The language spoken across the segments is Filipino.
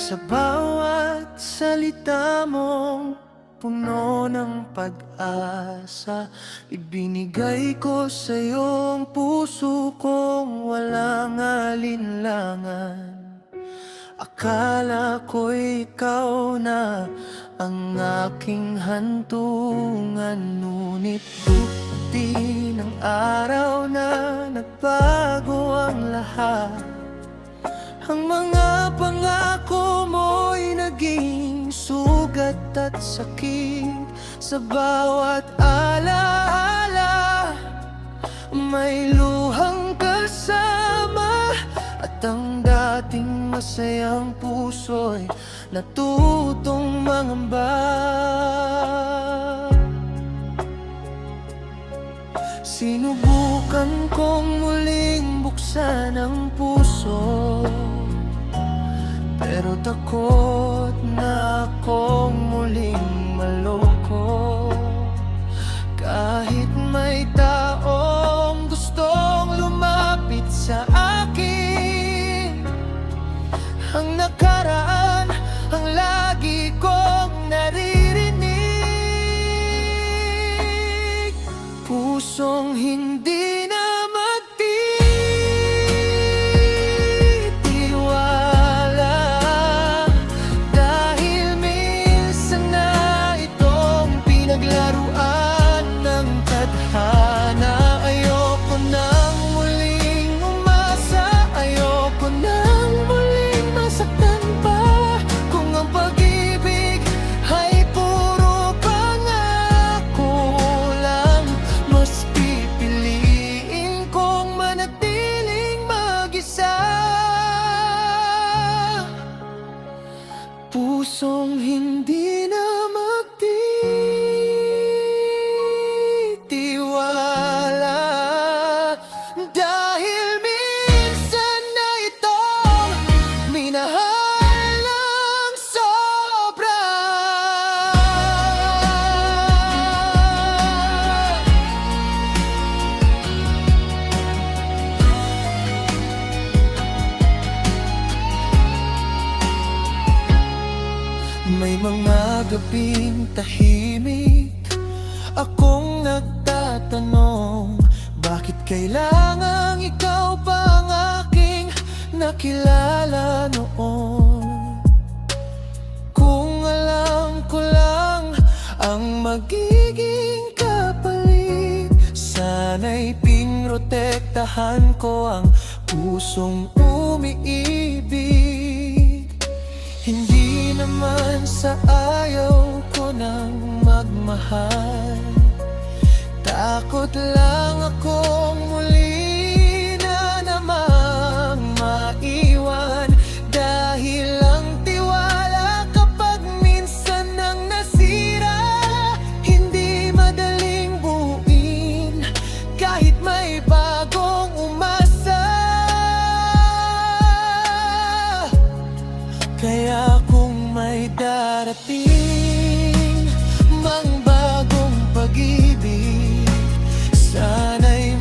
Sa bawat salita mong puno ng pag-asa, ibinigay ko sa iyong puso kong walang alinlangan. Akala ko'y ikaw na ang aking hantungan, ngunit buti ng araw na nagbago ang lahat. Ang mga pangako mo'y naging sugat at sakit. Sa bawat alaala, may luhang kasama, at ang dating masayang puso'y natutong mangamba. Sinubukan kong muling buksan ang puso, pero takot na akong muling maloko. Kahit may taong gustong lumapit sa akin, ang nakaraan ang lagi kong naririnig. Pusong hindi na pusong hindi na magtitiwala, dahil minsan na itong minahal ng sobra. May mga gabing tahimik akong nagtatanong, bakit kailangang ikaw pa ang aking nakilala noon? Kung alam ko lang ang magiging kapalit, sana'y pinrotektahan ko ang pusong umiibig. Hindi naman sa ayaw ko nang magmahal, takot lang akong muli na namang maiwan. Dahil ang tiwala kapag minsan nang nasira, hindi madaling buuin kahit may bagong umasa. Kaya kung may darating mang bagong pag-ibig, sana'y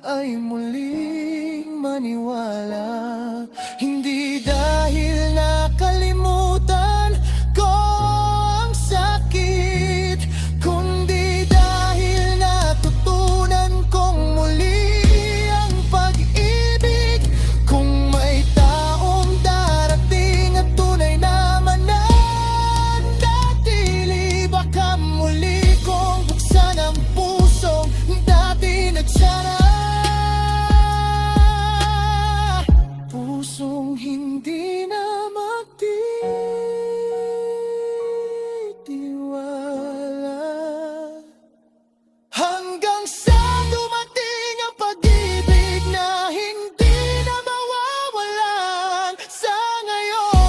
ay muling maniwala. Hindi dahil nakalimutan ko ang sakit, kundi dahil natutunan kong muli ang pag-ibig. Kung may taong darating at tunay na mananatili, baka muli kong buksan ang pusong dati nagsara. Pusong hindi na magtitiwala, hanggang sa dumating ang pag-ibig na hindi na mawawalan sa ngayon.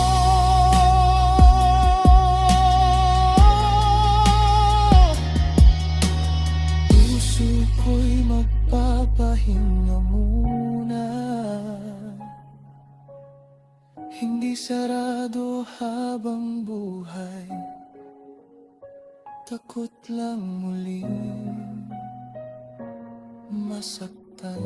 Puso ko'y magpapahinga muna, hindi sarado habang buhay. Takot lang muling masaktan.